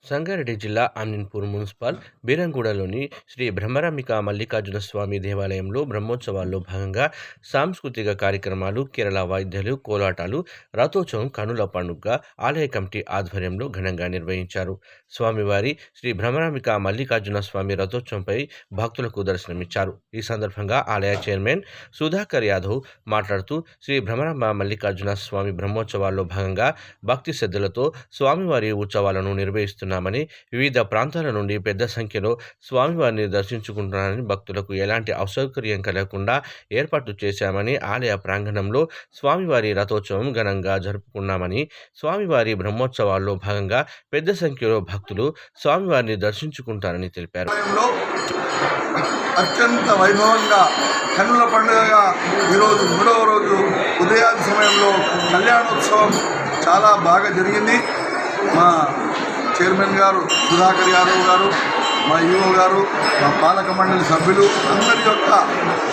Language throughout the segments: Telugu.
సంగారెడ్డి జిల్లా అమీన్పూర్ మున్సిపల్ బీరంగూడలోని శ్రీ బ్రహ్మరాంబిక మల్లికార్జున స్వామి దేవాలయంలో బ్రహ్మోత్సవాల్లో భాగంగా సాంస్కృతిక కార్యక్రమాలు, కేరళ వాయిద్యాలు, కోలాటాలు, రథోత్సవం కనుల పండుగ ఆలయ కమిటీ ఆధ్వర్యంలో ఘనంగా నిర్వహించారు. స్వామివారి శ్రీ బ్రహ్మరాంబిక మల్లికార్జున స్వామి రథోత్సవంపై భక్తులకు దర్శనమిచ్చారు. ఈ సందర్భంగా ఆలయ చైర్మన్ సుధాకర్ యాదవ్ మాట్లాడుతూ శ్రీ బ్రహ్మరాంబ మల్లికార్జున స్వామి బ్రహ్మోత్సవాల్లో భాగంగా భక్తి శ్రద్ధలతో స్వామివారి ఉత్సవాలను నిర్వహిస్తున్నామని, వివిధ ప్రాంతాల నుండి పెద్ద సంఖ్యలో స్వామివారిని దర్శించుకుంటున్నారని, భక్తులకు ఎలాంటి అసౌకర్యం కలగకుండా ఏర్పాట్లు చేశామని, ఆలయ ప్రాంగణంలో స్వామివారి రథోత్సవం ఘనంగా జరుపుకున్నామని, స్వామివారి బ్రహ్మోత్సవాల్లో భాగంగా పెద్ద సంఖ్యలో భక్తులు స్వామివారిని దర్శించుకుంటారని తెలిపారు. అత్యంత వైభవంగా కన్నుల పండుగగా ఈరోజు 3వ రోజు ఉదయాది సమయంలో కళ్యాణోత్సవం చాలా బాగా జరిగింది. మా చైర్మన్ గారు సుధాకర్ యాదవ్ గారు, మా ఈఓ గారు, మా పాలక మండలి సభ్యులు అందరి యొక్క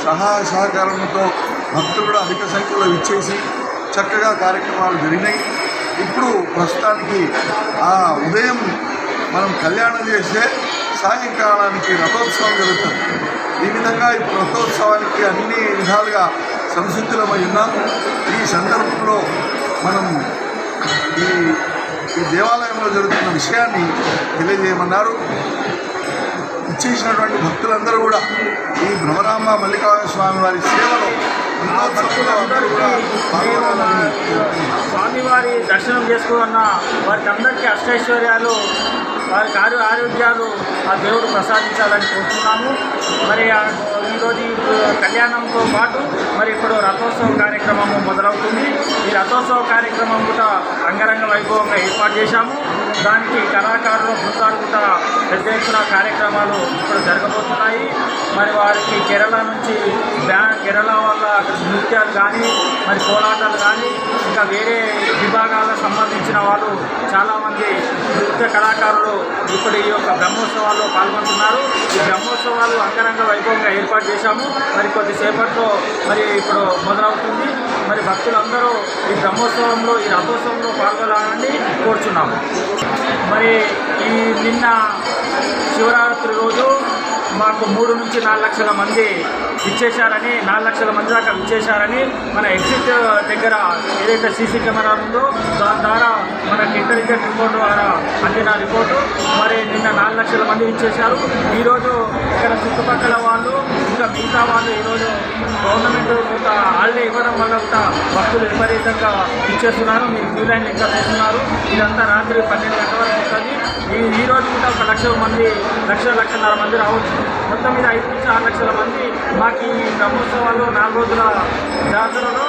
సహాయ సహకారంతో భక్తులు కూడా అధిక సంఖ్యలో ఇచ్చేసి చక్కగా కార్యక్రమాలు జరిగినాయి. ఇప్పుడు ప్రస్తుతానికి ఉదయం మనం కళ్యాణం చేస్తే సాయంకాలానికి రథోత్సవం జరుగుతుంది. ఈ విధంగా ఇప్పుడు రథోత్సవానికి అన్ని విధాలుగా సంసిద్ధులమై ఉన్నాం. ఈ సందర్భంలో మనం ఈ దేవాలయంలో జరుగుతున్న విషయాన్ని తెలియజేయమన్నారు. ఇచ్చేసినటువంటి భక్తులందరూ కూడా ఈ బ్రహ్మరాంబ మల్లికార్జున స్వామి వారి సేవలో అందరూ కూడా స్వామివారి దర్శనం చేసుకున్న వారికి అందరికీ అష్టైశ్వర్యాలు, వారికి ఆరోగ్యాలు ఆ దేవుడు ప్రసాదించాలని కోరుతున్నాము. మరి ఈరోజు కళ్యాణంతో పాటు మరి ఇప్పుడు రథోత్సవ కార్యక్రమం మొదలవుతుంది. ఈ రథోత్సవ కార్యక్రమం కూడా అంగరంగ వైభవంగా ఏర్పాటు చేశాము. దానికి కళాకారులు, బృందాలు కూడా పెద్ద ఎత్తున కార్యక్రమాలు ఇప్పుడు జరగబోతున్నాయి. మరి వారికి కేరళ నుంచి కేరళ వాళ్ళ నృత్యాలు కానీ, మరి కోలాటాలు కానీ, ఇంకా వేరే విభాగాలకు సంబంధించిన వాళ్ళు చాలామంది నృత్య కళాకారులు ఇప్పుడు ఈ యొక్క బ్రహ్మోత్సవాల్లో పాల్గొంటున్నారు. ఈ బ్రహ్మోత్సవాలు అంగరంగ వైభవంగా ఏర్పాటు చేశాము. మరి కొద్దిసేపట్లో మరి ఇప్పుడు మొదలవుతుంది. మరి భక్తులందరూ ఈ బ్రహ్మోత్సవంలో, ఈ రథోత్సవంలో పాల్గొనాలని కోరుచున్నాము. మరి ఈ నిన్న శివరాత్రి రోజు మాకు 3 నుంచి 4 లక్షల మంది ఇచ్చేశారని, 4 లక్షల మంది దాకా ఇచ్చేశారని మన ఎగ్జిట్ దగ్గర ఏదైతే సీసీ కెమెరా ఉందో దాని ద్వారా మనకి ఇంటెలిజెంట్ రిపోర్ట్ ద్వారా అందిన రిపోర్టు. మరి నిన్న 4 లక్షల మంది ఇచ్చేశారు. ఈరోజు ఇక్కడ చుట్టుపక్కల వాళ్ళు ఇంకా మిగతా వాళ్ళు ఈరోజు గవర్నమెంట్ ఒక హాలిడే ఇవ్వడం వల్ల కూడా భక్తులు విపరీతంగా ఇచ్చేస్తున్నారు. మీరు క్యూ లైన్ ఇంకా చేస్తున్నారు. ఇదంతా రాత్రి 12 గంటల వరకు ఉంటుంది. ఈరోజు కూడా 1 లక్ష మంది, లక్షన్నర మంది రావచ్చు. మొత్తం మీద 5 నుంచి 6 లక్షల మంది మాకు ఈ బ్రహ్మోత్సవాల్లో 4 రోజుల జాతరలో